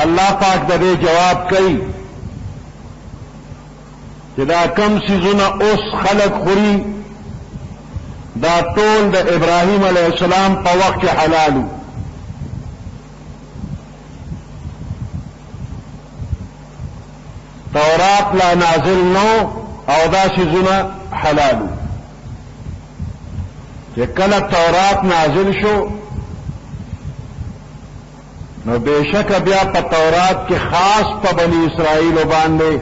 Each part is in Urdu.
الله پاک دې جواب کوي چې دا کم سيزونه اوس خلق خوري دا ټول د ابراهيم عليه السلام په وخت کې حلالو. تورات لا نازل نو او دا سيزونه حلالو. چې کله تورات نازل شو نو بشک بیا په تورات کې خاص په بنی اسرائیل باندې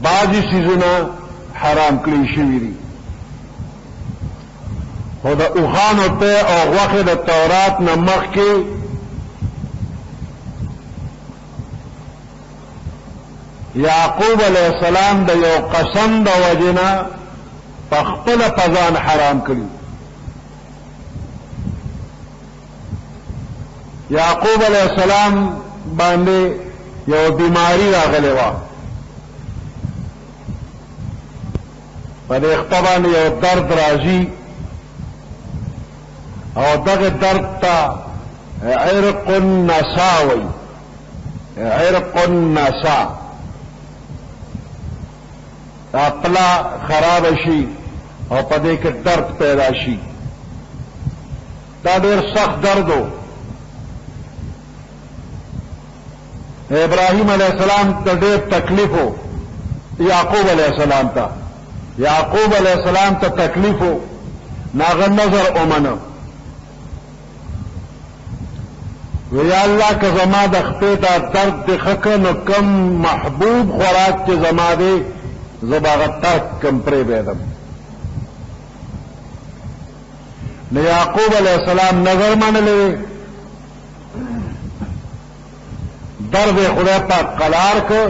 بعضی سيزونه حرام کړی شوی دي. خو د اوخانو ته او غوښه د تورات نه مخکې یعقوب علیه السلام د یو قسم د وجنه په خپل پزان حرام کړی. یعقوب علیہ السلام باندې یو بیماری راغلی و په دې خپل باندې یو درد راځي او دغه درد ته عرق النساء وي. عرق النساء خپل خراب شي او په دې کې درد پیدا شي. دا ډېر سخت درد و. ابراهيم عليه السلام ته ډېر تکلیف و. یعقوب عليه السلام ته تکلیف و. ناغه نظر اومنه ویا الله که زما د خپې دا درد د خکه نو کم محبوب خوراک چې زما دی زباغت ترک کم پرې بیدم. نو یعقوب علیہ السلام نظر منلې درد خدای پاک قلار کو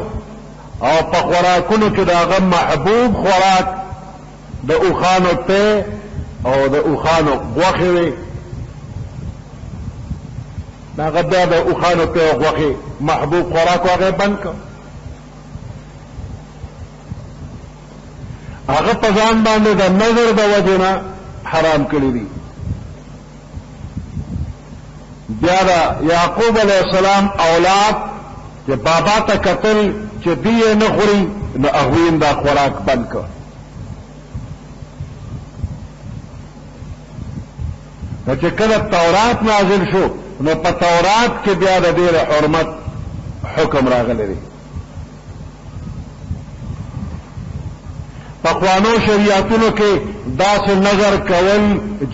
او په خوراکونو کې داغه محبوب خوراک د اوخانو ته او د اوخانو غوښه وي. داغه د اوخانو ته او غوښه محبوب خوراک هغه بند کو. هغه په ځان باندې د نظر د وجنه حرام کړی دي. بیا دا یعقوب علیہ السلام اولاد چې بابا ته قتل چې دی نه خوري نو اغوین دا خوراک بند کړ. نو چې کله تورات نازل شو نو په تورات کې بیا د دې حرمت حکم راغلی دی. پخوانو شریعتونو کې داسې نظر کول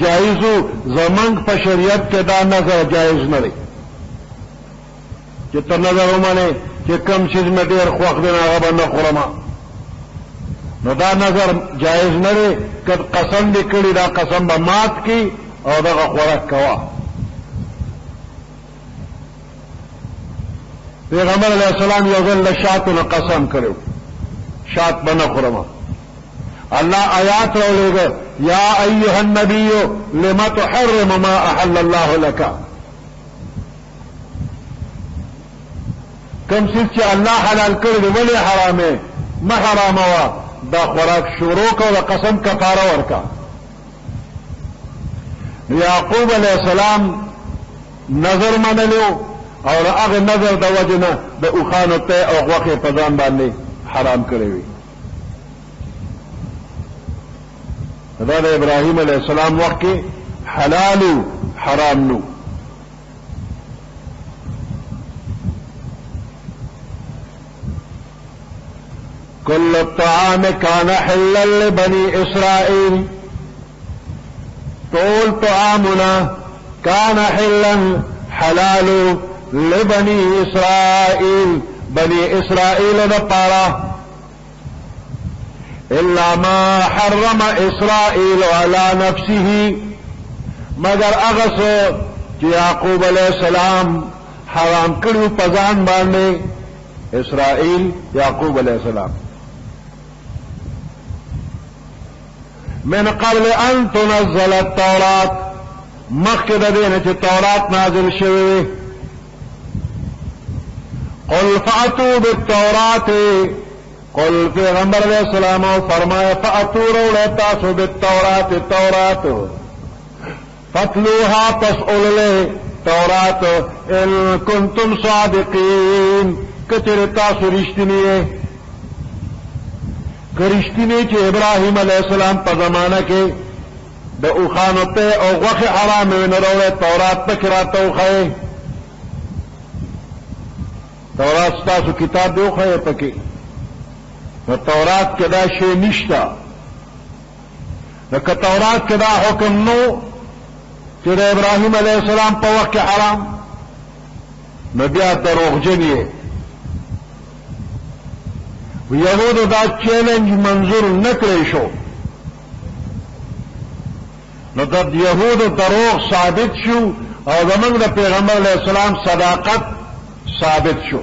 جایزو، زمنګ په شریعت کې دا نظر جایز نه دی چې ته نظر ومنې چې کم شي مې ډېر خوښ دی هغه به نه خورم. نو دا نظر جایز نه دی. که قسم دې کړي دا قسم به مات کی او دغه خوراک کوه. پیغمبر علیہ السلام یو ځل له شاتو نه قسم کړو شات به نه خورم. الله آیات راولېږه یا ایها النبی لم تحرم ما احل الله لك. کوم چې الله حلال کړی دی ولې حرامه ما حرامه وا دا خوراک شروع کو د قسم کفاره ورکا. یعقوب علیہ السلام نظر منلو او هغه نظر د وجنه د اوخانو ته او غوښه په ځان باندې حرام کړی وي. دا د ابراهيم عليه السلام وخت کې حلال حرام نو. كل الطعام كان حلا لبني اسرائيل. طول طعامنا كان حلا حلال لبني اسرائيل بني اسرائيل لپاره الا ما حرم اسرائيل على نفسه مگر اغسو چې یعقوب علیہ السلام حرام کړو پزان باندې. اسرائیل یعقوب علیہ السلام من قبل ان تنزل التوراة مخکې د دې نه چې تورات نازل شوی. قل فاتوا بالتوراة قل پیغمبر علیہ السلام فرمایا فاتوا روڑے تاسو بالتوراة تورات فتلوها پس اوللے تورات ان کنتم صادقین کچر تاسو رشتنی ہے کرشتنی چې ابراہیم علیہ السلام په زمانہ کې د اوخانو ته او غوښه حرام نه وروړه تورات پکې راته وخی تورات تاسو کتاب دی وخی پکې نو تورات کې دا شی نشته لکه تورات کې دا حکم نو چې د ابراهیم علیه السلام په وخت کې حرام نو بیا دروغجن یې یهودو دا چیلنج منظور نه کړی شو نو د یهودو دروغ ثابت شو او زمونږ د پیغمبر علیه السلام صداقت ثابت شو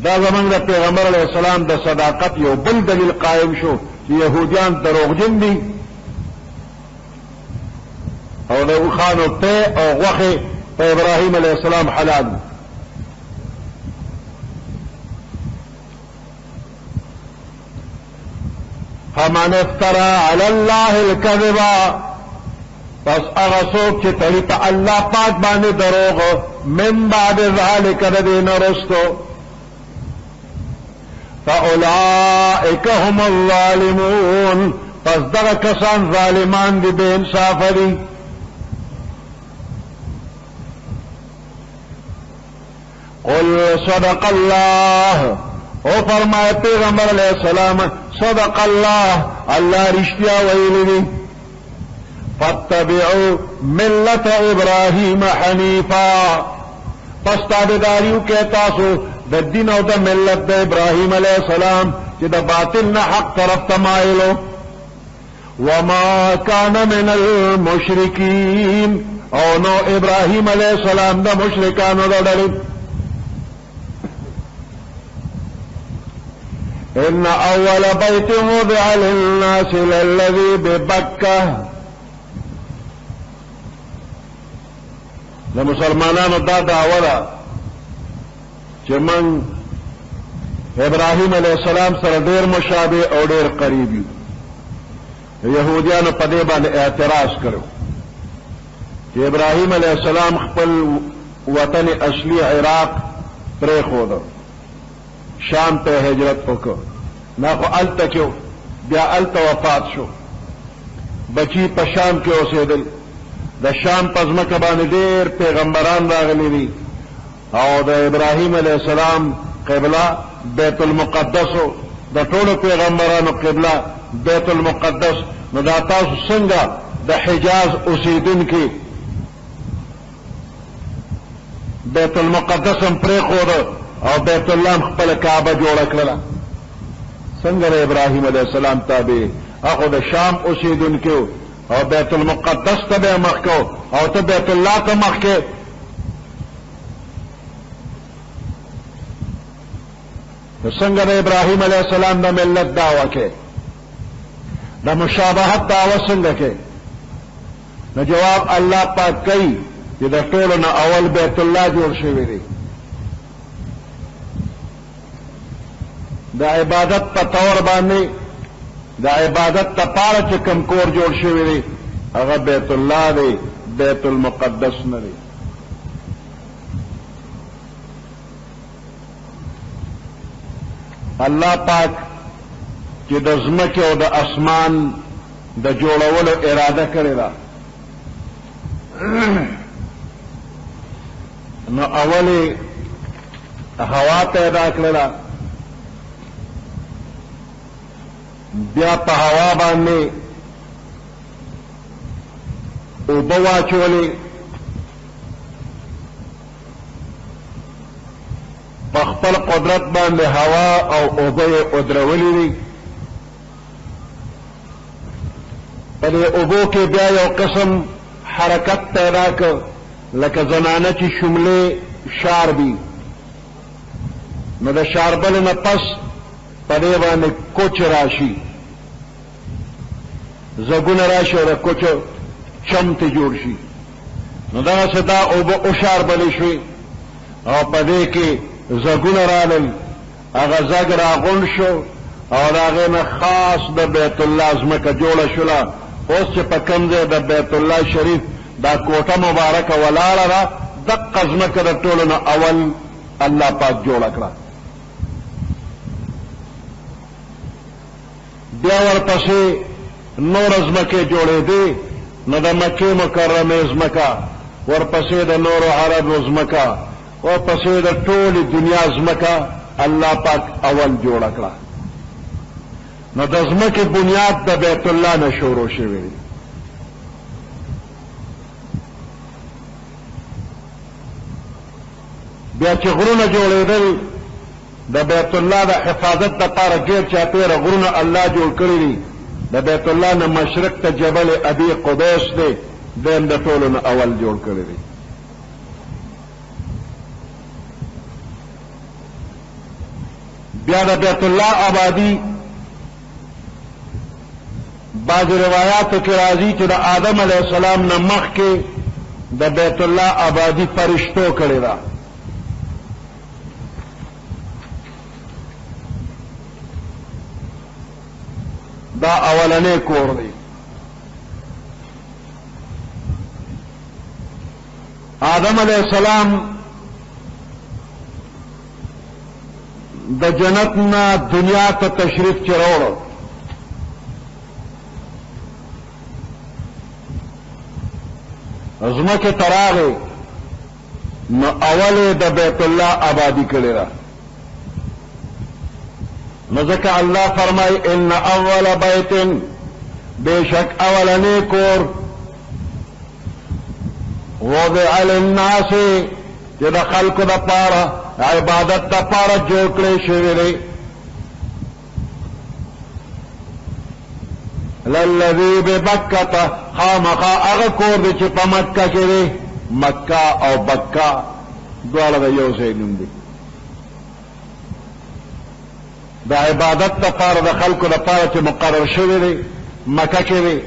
دا زمونږ د پیغمبر علیه السلام د صداقت یو بل دلیل قائم شو چې یهودیان دروغجن دي او د اوښانو ته او غوښې په ابراهیم علیه السلام حلال فمن افترى على الله الكذب پس هغه څوک چې تړي په الله پاک باندې دروغ من بعد ذلك د دین رستو فاولئک هم الظالمون پس دغه کسان ظالمان دي بے انصاف دي قل صدق الله او فرمائے پیغمبر علیہ السلام صدق اللہ اللہ رشتیا ویلی دی فاتبعوا ملت ابراہیم حنیفا پس تابداریو کہتا سو دا دین او دا ملت دا ابراہیم علیہ السلام چی دا باطل نا حق طرف تمائلو وما کان من المشرکین او نو ابراہیم علیہ السلام دا مشرکانو دا ڈلی ان اول بیت وضع للناس للذی ببکہ دا مسلمانانو دا دعوه چې من ابراهیم علیہ السلام سره ډیر مشابه او ډیر قریب یو يهوديانو په دې باندې اعتراض کړو چې ابراهیم علیہ السلام خپل وطن اصلي عراق پرې خو شام ته هجرت وکړ نه خو الته کې بیا الته وفات شو بچی په شام کې اوسېدل د شام په ځمکه باندې ډېر پیغمبران راغلي دي او د ابراهیم علیه السلام قبله بیت المقدس د ټولو پیغمبرانو قبله بیت المقدس نو دا تاسو څنګه د حجاز اوسېدونکي بیت المقدس هم پرېښود او بیت الله خپل کعبه جوړ کړله څنګه د ابراهیم علیه السلام تابع هغه د شام اوسېدونکو او بیت المقدس ته به مخ کو او ته بیت الله ته مخ کې څنګه د ابراهیم علیه السلام د ملت دعوه کې د مشابهت دعوه څنګه کې نو جواب الله پاک کوي چې د ټولو نه اول بیت الله جوړ شوی دی د عبادت په تور باندې د عبادت لپاره چې کوم کور جوړ شوی دی هغه بیت الله دی بیت المقدس نه دی الله پاک چې د ځمکې او د اسمان د جوړولو اراده کړې ده نو اولی هوا پیدا کړله بیا په هوا باندې اوبه واچولې په خپل قدرت باندې هوا او اوبه یې ودرولې دي په دې اوبو کې بیا یو قسم حرکت پیدا کړ لکه زنانه چې شملې شاربي نو د شاربل نه پس په دې باندې کوچ راشي زګونه راشي او کوچ چمته جوړ شي نو دا صدا اوبه او شاربل شي او په دې کې زګونه رالل هغه زګ راغون شو او هغه نه خاص د بیت الله ځمکه جوړه شوله اوس چې په کوم ځای د بیت الله شریف دا کوټه مبارکه ولاړه ده، دقه ځمکه د ټولو نه اول الله پاک جوړه کړه. بیا ورپسې نور ځمکې جوړېدې، نو د مکې مکرمې ځمکه، ورپسې د نورو عربو ځمکه، ورپسې د ټولې دنیا ځمکه الله پاک اول جوړه کړه. نو د ځمکې بنیاد د بیت الله نه شروع شوی دی. بیا چې غرونه جوړېدل، د بیت الله د حفاظت دپاره ګیر چاپېره غرونه الله جوړ کړي دي. د بیت الله نه مشرق ته جبل ابي قبیس دی، دیم د ټولو نه اول جوړ کړي دي. بیا د بیت الله آبادی بعض روایاتو کې راځي چې د آدم علیه السلام نه مخکې د بیت الله آبادی فرشتو کړې ده. دا اولنې کور دی. آدم علیہ السلام د جنت نه دنیا ته تشریف چروړ. ځمکې ته راغی، نو اول د بیت الله آبادی کړې ده. نو ځکه الله فرمای ان اول بیت، بشک اولنې کور، وضع للناس، چې د خلکو دپاره عبادت دپاره جوړ کړی شوی دی. للذي ببکة، خامخا هغه کور دی چې په مکه کې دی. مکه او بکه دواړه د یو ځای نوم دی. د عبادت دپاره د خلکو دپاره چې مقرر شوی دی مکه کې دی.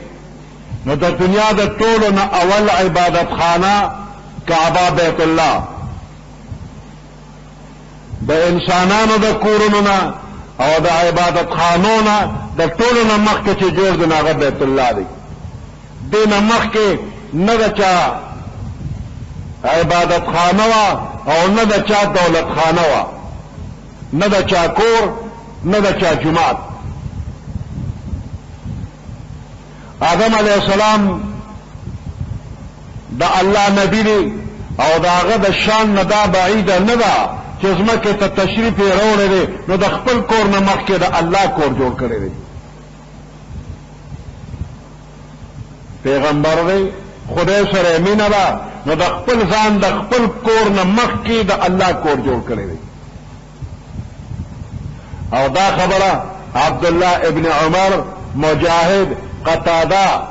نو د دنیا د ټولو نه اول عبادت خانه کعبه بیت الله، د انسانانو د کورونو نه او د عبادت خانو نه د ټولو نه مخکې چې جوړ دی هغه بیت الله دی. دې نه مخکې نه د چا عبادت خانه وه او نه د چا دولت خانه وه، نه د چا کور، نه د چا جماعت. آدم علیہ السلام د الله نبی دی او د هغه د شان نه دا بعیده نه ده چې ځمکې ته تشریف یې راوړی دی، نو د خپل کور نه مخکې د الله کور جوړ کړی دی. پیغمبر دی، خدای سره مینه ده، نو د خپل ځان د خپل کور نه مخکې د الله کور جوړ کړی دی. او دا خبره عبدالله ابن عمر، مجاهد، قتاده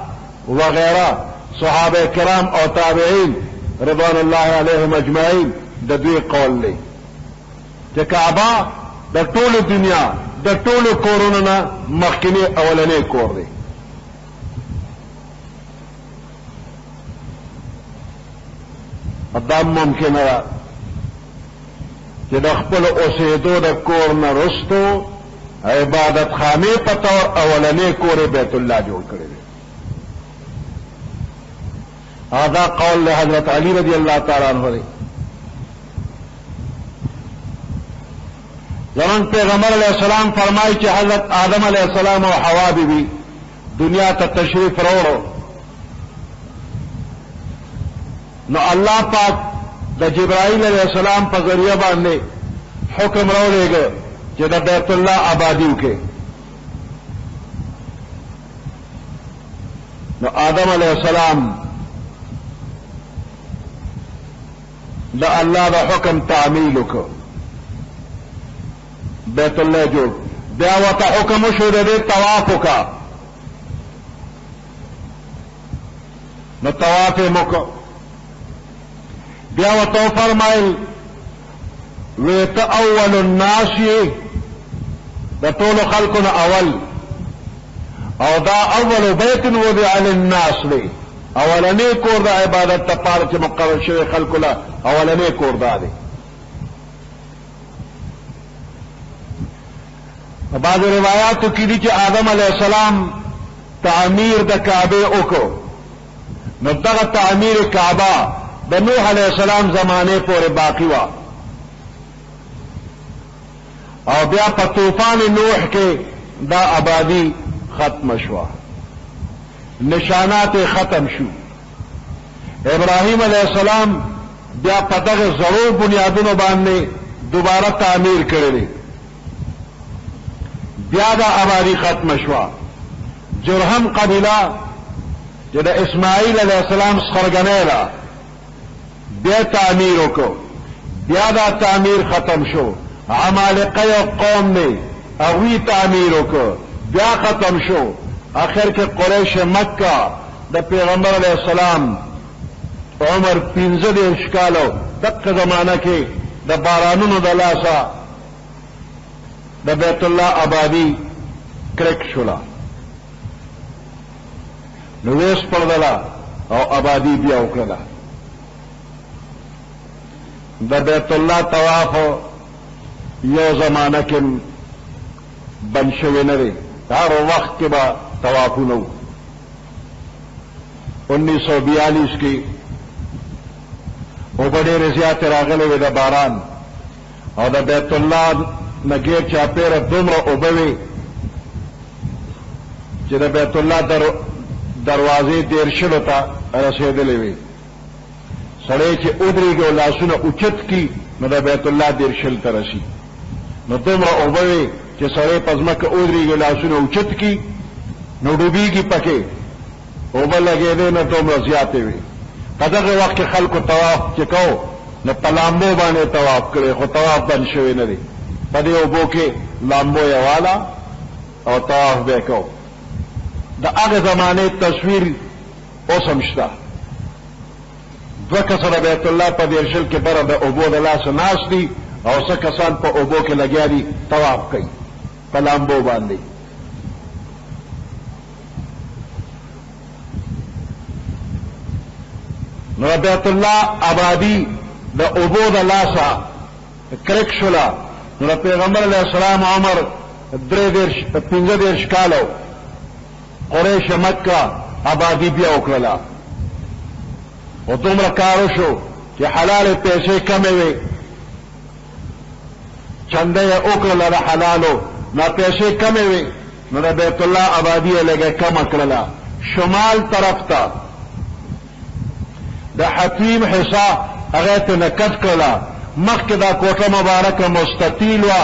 وغیره صحابه کرام او تابعین رضوان الله علیهم اجمعین د دوی قول دی چې کعبه د ټولو دنیا د ټولو کورونو نه مخکینی اولنی کور دی. دا ممکنه ده چې د خپل اوسېدو د کور نه رستو عبادت خانه په طور اولنې کور بیت الله جوړ کړی دی. هذا قول حضرت علی رضی اللہ تعالی عنہ دی. زمان پیغمبر علیہ السلام فرمائی چې حضرت آدم علیہ السلام او حوا بی بی دنیا ته تشریف راوړو، نو الله پاک د جبرائیل علیہ السلام په ذریعہ باندې حکم راولېږه چې د بیت الله آبادی وکړي. نو آدم علیہ السلام د الله د حکم تعمیل وکړ، بیت الله جوړ. بیا ورته حکم وشو د دې طواف وکړه، نو طواف یې وکړ. بیا ورته فرمایل وی ته اول الناس یې، د ټولو خلکو نه اول، او دا اول بیت وضع للناس دی، اولنی کور د عبادت لپاره چې مقرر شوی خلکو له اولنی کور دا دی. بعض روایاتو کې دي چې آدم علیہ السلام تعمیر د کعبه وکړو، نو دغه تعمیر کعبه د نوح علیہ السلام زمانه پورې باقی وا او بیا په طوفان نوح کې دا آبادی ختم شوا نشانات ختم شو ابراهیم علیہ السلام بیا په دغه زړو بنیادونو باندې دوباره تعمیر کړی بیا دا آبادی ختم شوا جرهم قبیله چې د اسماعیل علیہ السلام سرګنیلا بیا تعمیر وکړو بیا دا تعمیر ختم شو عمالقه یو قوم نه اوی تعمیر وکړو بیا ختم شو آخر کې قریش مکه د پیغمبر علیہ السلام عمر 15 کالو دغه زمانہ کې د بارانونو د لاسه د بیت الله آبادی کرک شولا نو ویس پردلا او آبادی بیا وکړه د بیت الله طواف یو زمانہ کې بن شوی نه دی هر وخت کې با طوافونه 1942 کې او ډېر زیات راغلي وي د باران او د بیت الله نګیر چاپیره دومره اوبوي چې د بیت الله دروازې دیر شلو ته رسېدلې وي سړی چې ودرېږي او لاسونه اوچت کی نو د بیت الله دیر شل ته رسي نو دومره اوبوي چې سړی په ځمکه ودرېږي لاسونه اوچت کی نو ډوبېږي پکې اوبه لګېدې نو دومره زیاتې وي په دغه وخت کې خلکو طواف چې کو نو په لامبو باندې طواف کړی خو طواف بند شوی نه دی په دې اوبو کې لامبو یې والا او طواف به کو د هغه زمانه تصویر اوس هم شته دوه کسان بیت الله په دیرشل کې بره د اوبو د لاس ناس دي او څه کسان په اوبو کې لګیا دي طواف کوي په لامبو باندې نو بیت الله آبادی د اوبو د لاسه کرک شولا نو پیغمبر علیہ السلام عمر 15 کالو قریش مکه آبادی بیا وکړه او دومره کارو شو چې حلال پیسې کمې وي چنده یې وکړله د حلالو نو پیسې کمې وي نو د بیت الله آبادی یې لږه کمه کړله شمال طرف ته د حتیم حصہ هغه ته نکټ کړله مخکې دا کوټه مبارکه مستطیل وه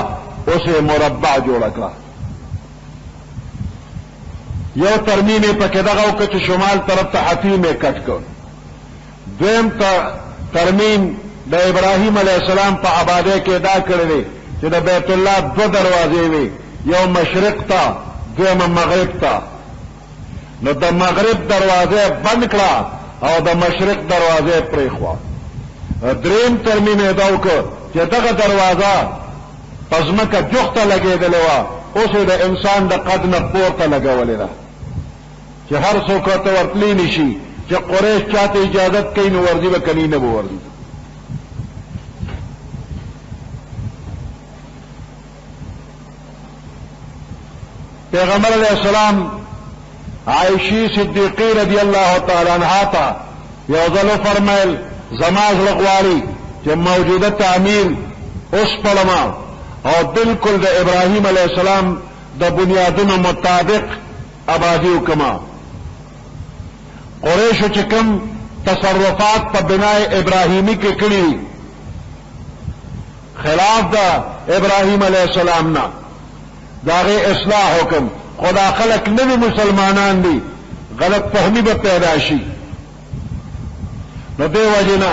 اوس یې مربع جوړه کړه یو ترمیم یې پکې دغه وکړه چې شمال طرف ته حتیم یې کټ کړ دویم ترمیم د ابراهیم علیہ السلام په آبادی کې دا کړی چې د بیت الله دو دروازې وي یو مشرق ته دویم مغرب ته نو د مغرب دروازه بند کړه او د مشرق دروازه پرېښوه دریم ترمیم یې دا وکړ چې دغه دروازه په ځمکه جوخته لګېدلې وه اوس یې د انسان د قد نه پورته لګولې ده چې هر څوک ورته ورتلی نشي چې قریش چاته اجازت کوي نو ورځي به کني نه به ورځي پیغمبر علیہ السلام عائشی صدیقی رضی اللہ تعالی عنہا ته یو ځل فرمایل زما زړه غواړي چې موجوده تعمیر اوس پړما او بالکل د ابراهیم علیہ السلام د بنیادونو مطابق آبادی وکما قریشو چې کوم تصرفات په بنای ابراهیمی کې کړی خلاف د ابراهیم علیہ السلام نه داغه اصلاح حکم خدا خلق نوی مسلمانان دی غلط فهمی به پیدا شي نو دی وجنا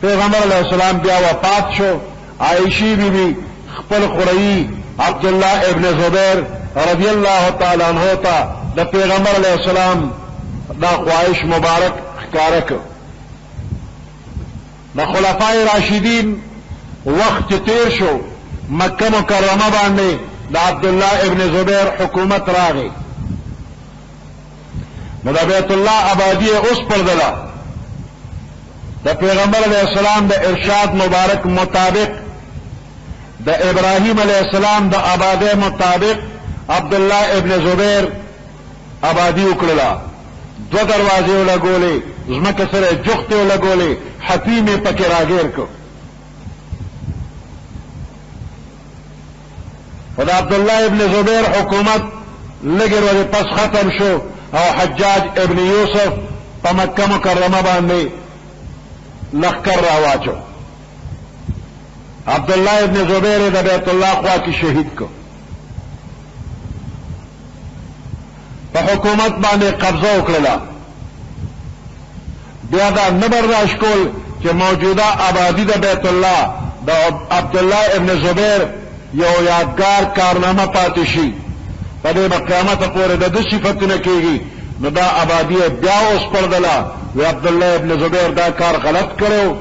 پیغمبر علیہ السلام بیا وفات شو عائشی بی بی خپل خورئی عبداللہ ابن زبیر رضی اللہ تعالی عنہ تا د پیغمبر علیہ السلام دا خواهش مبارک ښکارک د خلفای راشدین وقت تیر شو مکه مکرمه باندې د عبدالله ابن زبیر حکومت راغی نو د بیت الله آبادی اوس پردله د پیغمبر علیہ السلام د ارشاد مبارک مطابق د ابراهیم علیہ السلام د آبادی مطابق عبدالله ابن زبیر آبادی وکړه، دو دروازې ولګولې، ځمکه سره جوختې ولګولې، حتیم یې پکې راګیر کړ. خدا عبدالله ابن زبیر حکومت لږې ورځې پس ختم شو او حجاج ابن یوسف په مکه مکرمه باندې لښکر راواچو. عبدالله ابن زبیر د بیت الله خوا کې شهید کو. په حکومت باندې قبضه وکړه. بیا دا نه برداشت کول چې موجوده آبادی د بیت الله د عبدالله ابن زبیر یو یادګار کارنامه پاتې شي، په دې به قیامت پورې د ده صفتونه کېږي. نو دا آبادی بیا وسپړدله، وی عبدالله ابن زبیر دا کار غلط کړو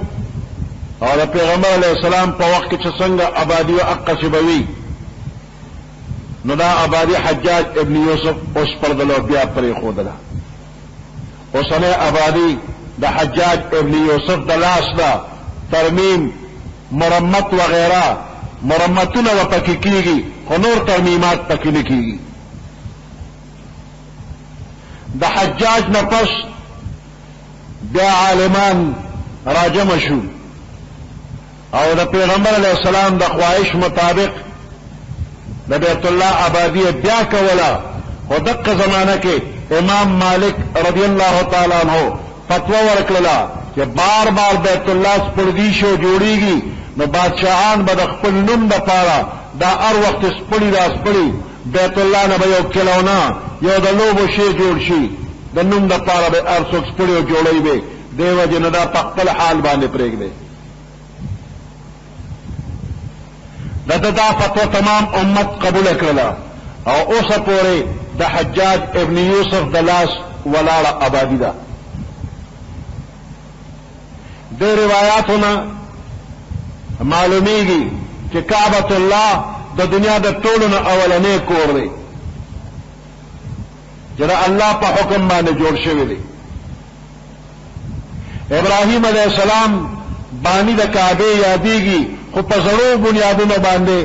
او د پیغمبر علیه السلام په وخت کې چې څنګه آبادی و اقصې به وي، نو دا آبادی حجاج ابن یوسف وسپړدله بیا پرېښودله. اوسنۍ آبادی د حجاج ابن یوسف د لاس ده، ترمیم، مرمت وغیره مرمتونه و پکې کېږي، خو نور ترمیمات پکې نه کېږي. د حجاج نه پس بیا عالمان راجمع شو او د پیغمبر علیه السلام د خواهش مطابق د بیت الله آبادی بیا کوله. خو دغه زمانه کې امام مالک رضی الله تعالی عنہ فتوا ورکړه چې بار بار بیت الله سپړدي شو جوړیږي، نو بادشاہان به د خپل نوم دپاره دا هر وخت سپړي را سپړي، بیت الله نه به یو کلونه یو د لوبو شی جوړ شي، د نوم دپاره به هر څوک سپړي او جوړوي به، دې وجې نه دا په خپل حال باندې پرېږدي. د دا فتوا تمام امت قبول کړله او اوسه پورې د حجاج ابن یوسف د لاس ولاړه آبادی ده. د روایاتونه معلومیږي چې کعبۃ الله د دنیا د ټولو نه اولنی کور دی چې د الله په حکم باندې جوړ شوی دی. ابراهیم علیه السلام بانی د کعبه یادېږي، خو په زړو بنیادونو باندې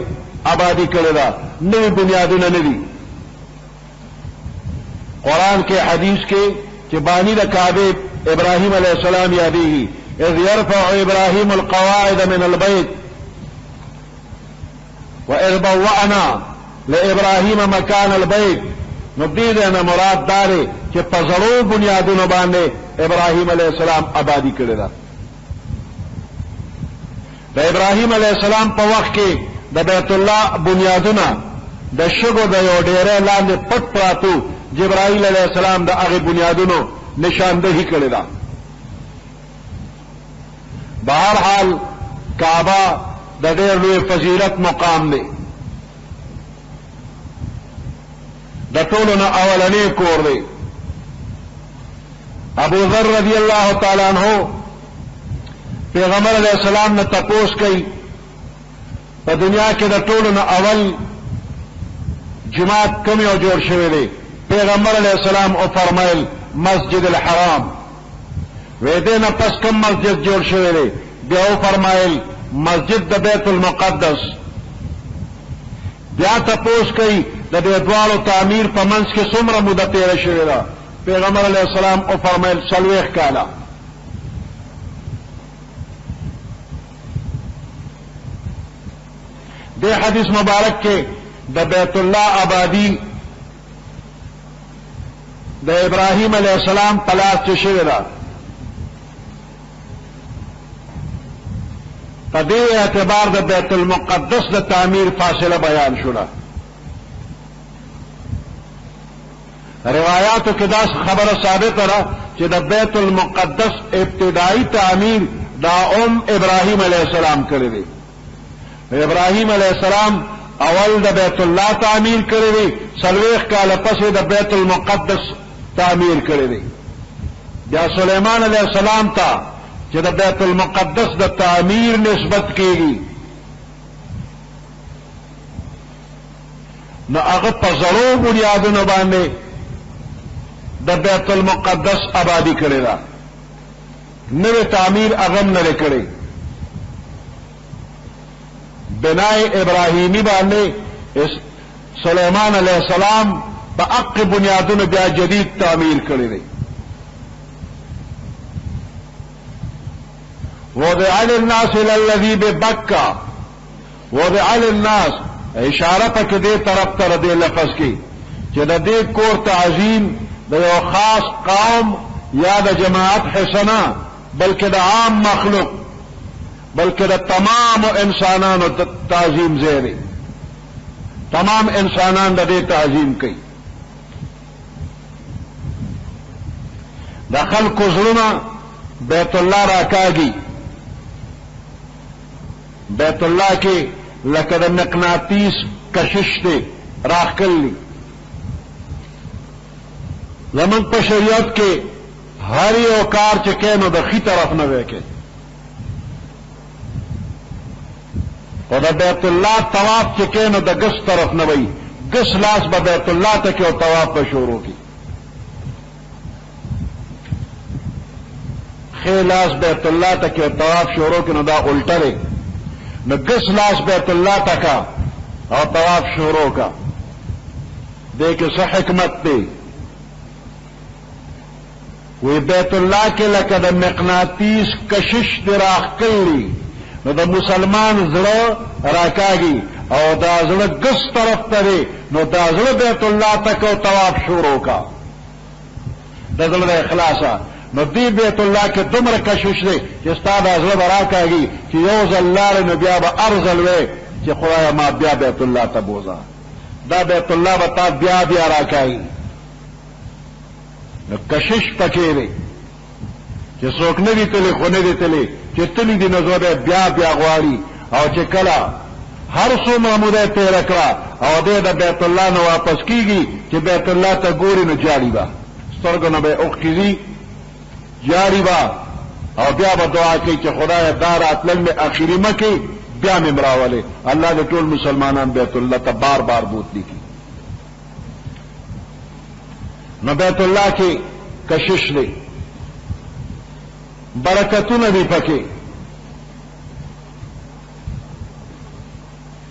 آبادی کړې ده، نوي بنیادونه نه دي. قرآن کې حدیث کې چې بانی د کعبه ابراهیم علیه السلام یادېږي، اذ يرفع ابراهيم القواعد من البيت واذ بوأنا لابراهيم مكان البيت. نو دې نه مراد داري چې په زړو بنیادونو باندې ابراهیم علیه السلام آبادی کړې ده. د ابراهیم علیه السلام په وخت کې د بیت الله بنیادونه د شګو د یو ډیرې لاندې پټ پراتو، جبرائیل علیه السلام د هغه بنیادونو نشاندهی کړې ده. بہرحال کعبہ د ډېر لوی فضیلت مقام دی، د ټولو نه اولنی کور دی. ابو ذر رضی الله تعالی عنہ پیغمبر علیہ السلام نے تپوس کئی په دنیا کې د ټولو نه اول جماعت کوم یو جوړ شوی دی؟ پیغمبر علیہ السلام او فرمایل مسجد الحرام. ویدے نہ پس کم مسجد جوڑ شوی دی؟ بیا فرمایل مسجد د بیت المقدس. بیا تپوس کئی د دې دوالو تعمیر په منځ کې څومره موده تیره شوې ده؟ پیغمبر علیه السلام او فرمایل 40 کاله. دې حدیث مبارک کې د بیت الله آبادی د ابراهیم علیه السلام په لاس کې شوې ده. په دې اعتبار د بیت المقدس د تعمیر فاصله بیان شوه. روایاتو کې دا خبره ثابته ده چې د بیت المقدس ابتدائی تعمیر دا ابراهیم علیه السلام کړی دی. ابراهیم علیه السلام اول د بیت الله تعمیر کړی دی، 40 کاله پسې د بیت المقدس تعمیر کړی دی. بیا سلیمان علیه السلام ته چې د بیت المقدس د تعمیر نسبت کېږي، نو هغه په زړو بنیادونو باندې د بیت المقدس آبادی کړی ده، نوې تعمیر هغه نه لري کړی. بنای ابراهیمی باندې سلیمان علیہ السلام په حق بنیادونو بیا جدید تعمیر کړی دی. وضع للناس للذي ببکہ، وضع للناس اشاره پکې دې طرف ته دې لفظ کې چې د دې کور تعظیم د یو خاص قوم یا د جماعت حسنه بلکې د عام مخلوق بلکې د تمام انسانانو تعظیم زیری، تمام انسانان د دې تعظیم کوي. د خلکو زړونه بیت الله راکاږي، بیت الله کې لکه د مقناطیس کشش دی راخکلی. زمونږ په شریعت کې هر یو کار چې کوي نو د ښي طرف نه وی کوي، او د بیت الله طواف چې کوي نو د ګس طرف نه وی، ګس لاس به بیت الله ته کې او طواف به شروع کی، ښی لاس بیت الله ته کې او طواف شروع کی، نو دا الټه دی. نو ګس لاس بیت الله ته کا او طواف شروع کا. دې کې څه حکمت دی؟ وی بیت الله کې لکه د مقناطیس کشش دی راخکلی، نو د مسلمان زړه راکاږي او دا زړه ګس طرف ته دی، نو دا زړه بیت الله ته کو طواف شروع کا د زړه اخلاصه. نو دی بیت الله کې دومره کشش دی چې ستا دا زړه به راکاږي چې یو ځل لاړې نو بیا به ارزل وی چې خدایه ما بیا بیت الله ته بوځه. دا بیت الله به تا بیا بیا راکاږي. نو کشش پکې دی چې څوک نه دي تللی خو نه دي تللی، چې تللی دي نو زه بیا بیا غواړي. او چې کله هر څومره موده تېره کړه او دی د بیت الله نه واپس کیږي چې بیت الله ته ګوري نو جاړي به سترګو نه به اوښکې جاری با او بیا به دعا کوي چې خدای دا راتلل مې اخري مکه بیا مې مراولې. الله دې ټول مسلمانان بیت الله ته بار بار بوتلی کی. نو بیت الله کې کشش دی، برکتونه دی پکې.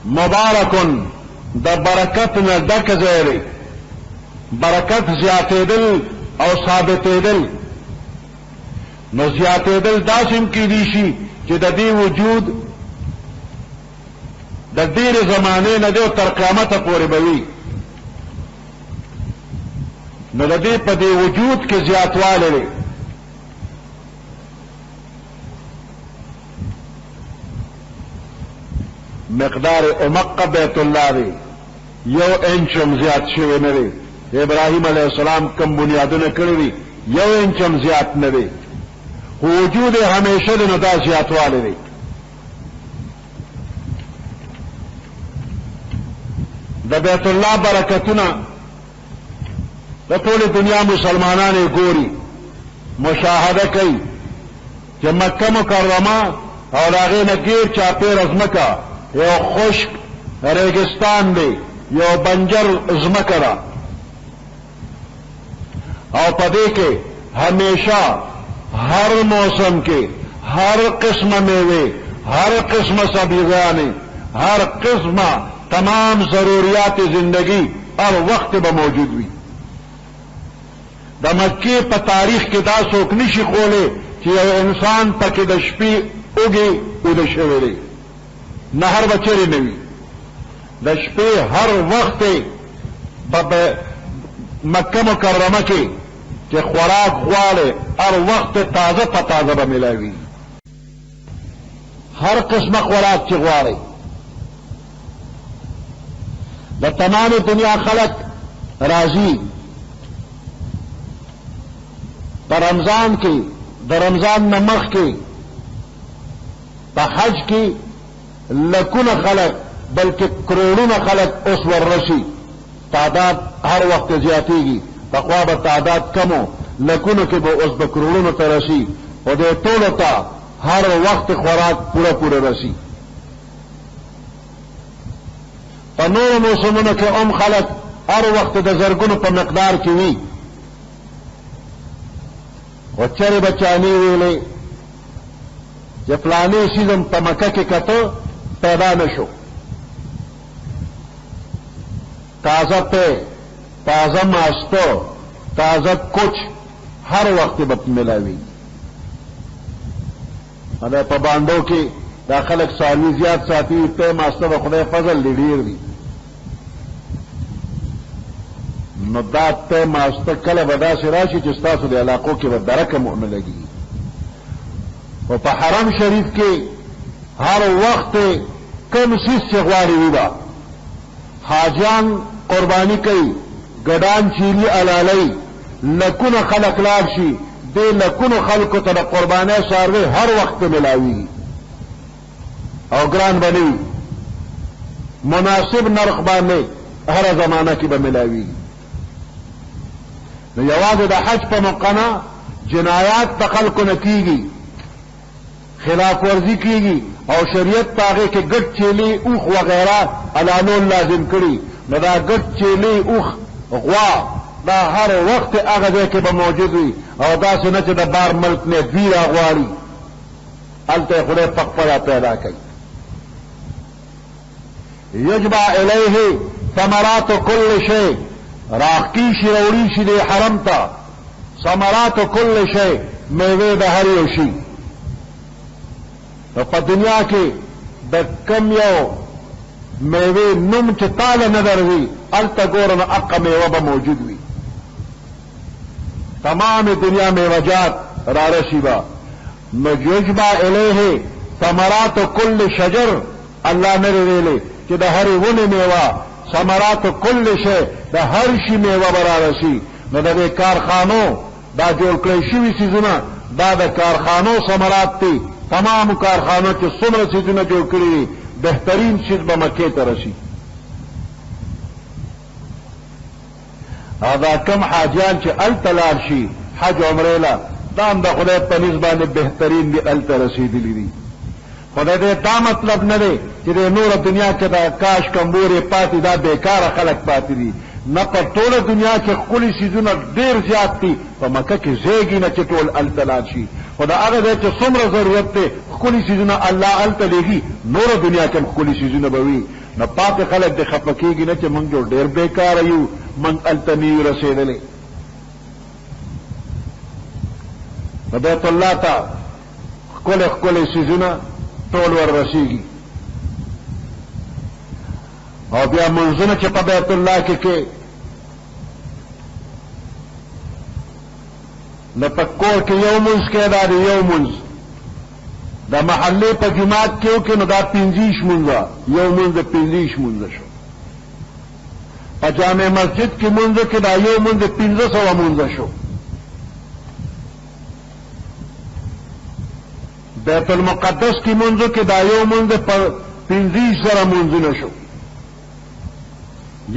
مبارکن د برکت نه ډک ځای دی، برکت زیاتېدل او ثابتېدل. نو زیاتېدل داسې کېدی شي چې د دې وجود د ډېرې زمانې نه دی او تر قیامته پورې به وي. نو د دې په دې وجود کې زیاتوالی دی. مقدار عمق بیت الله دی، یو انچم زیات شوی نه دی. ابراهیم علیه السلام کم بنیادونه کړی دي، یو انچم زیات نه دی. وجود همیشه د نو دا زیاتوالی دی. د بیت الله برکتونه د ټول دنیا مسلمانان ګوري، مشاهده کوي چې مکه مکرمه او د هغې نه ګیر چاپېر ځمکه یو خشک ریګستان دی، یو بنجر ځمکه ده، او په دې کې همیشه ہر موسم کے ہر قسم میوے، ہر قسم سبزیاں، ہر قسم تمام ضروریات زندگی ہر وقت به موجود وي. د مکې په تاریخ کې دا څوک نشي کولی چې یو انسان پکې د شپې اوږې اوده شوی دی، نهر به چېرې نه وي. د شپې هر وخت په مکه مکرمه کې چې خوراک غواړي هر وخت تازه په تازه به ملاوي، هر قسمه خوراک چې غواړي. د تمام دنیا خلق راضي په رمضان کې، د رمضان نه مخکې په حج کې لکونه خلق بلکې کروڑونه خلق اوس وررسي. تعداد هر وخت زیاتېږي، پخوا به تعداد کمو، لکونو کې به اوس به کروڑونو ته رسي، او دې ټولو ته هر وخت خوراک پوره پوره رسي. په نورو موسمونو کې هم خلک هر وخت د زرګونو په مقدار کې وي. او چرې بچانی ویلې چې فلانی سیزم په مکه کې کته پیدا نشو، تازه په تازه ماستو تازه کوچ هر وخت به ملاوي دا په باندو کې دا خلک سالي زیات ساتي ته ماسته به خدای فضل ډیر دي نو دا ته ماسته کله به داسې راشي چې ستاسو د علاقو کې به درکه مؤمن لګي او په حرم شریف کې هر وخت کم سیس چې غواړي ویبا حاجان قربانی کوي ګډان چیلی علالۍ لکونه خلق لار شي دې لکونه خلقو ته د قربانۍ ساروي هر وخت ملاوي او ګران بني مناسب نرخ باندې هر زمانہ کې به ملاوي نو یوازې د حج په موقعنا جنایات د خلقو نه کیږي خلاف ورزي کیږي او شریعت پاغه کې ګډ چيلي اوخ وغیرہ علانون لازم کړي نو دا ګډ چيلي اوخ غوا دا هر وخت هغه ځای کې به موجود وي او دا څنګه چې د بار ملک نه دوی راغواړي الته خدای پخپله پیدا کوي یجبع الیه ثمرات کل شی راخی شي وروړي شي د حرم ته ثمرات کل شی میوه د هر یو شي په دنیا کې د کم یو میوه نوم چې تعالی نه دروي الته ګورنه اقا میوه به موجود وي تمام دنیا میوجات را رشیبا مجوجبا الیه ثمرات کل شجر الله نه ویلي چې د هر ونه میوه ثمرات کل شی د هر شي میوه برابر شي نو د کارخانو دا جوړ کړی شوی سيزونه دا د کارخانو ثمرات دي تمام کارخانو چې څومره سيزونه جوړ کړی بهترین چیز به مکه ته راشي دا کم حاجیان چې التلار شي حج عمره لا دام د خدای په نسبت بهترین دی الته رسیدلی دي خدای دې دا مطلب نه دی چې د نور دنیا کې دا کاش کمبورې پاتې دا بیکاره خلک پاتې دي نه په ټوله دنیا کې خولي سيزونه ډیر زیات دي په مکه کې زیږي نه چې ټول التلار شي خدا هغه دې چې څومره ضرورت دی خولي سيزونه الله التلېږي نور دنیا کې خولي سيزونه به وي نه پاتې خلک د خپکیږي نه چې موږ جوړ ډیر بیکاره یو من التنی رسیدلې بیت الله ته کله سيزونه ټول ور رسیږي او بیا منځونه چې په بیت الله کې نه پکور کې یو منځ کې دا یو منځ د محلې په جماعت کې نو دا 50 منځه یو منځ 50 منځه شو په جامع مسجد کې منځ کې دا یو منځ 1500 منځه شو بیت المقدس کې منځ کې دا یو منځ 1500 منځونه شو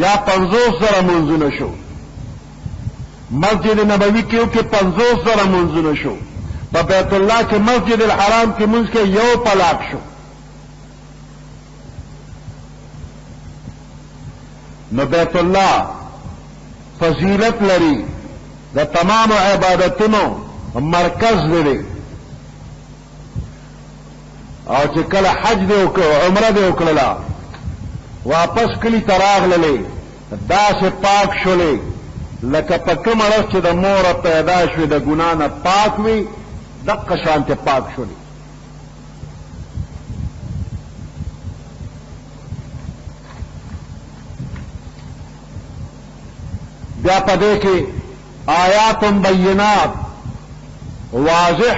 یا 500 منځونه شو مسجد نبوي کې 500 منځونه شو په بیت الله کې مسجد الحرام کې منځ کې یو پلاک شو نو بیت الله فضیلت لري د تمام عبادتونو مرکز دی او چې کله حج دی او عمره دی وکړه واپس کلی تراغللې دا سه پاک شولې لکه په کوم ورځ چې د مور پیدا شوه د ګنا نه پاک وي دغه شان ته پاک شولې بیا پدې کې آیات بینات واضح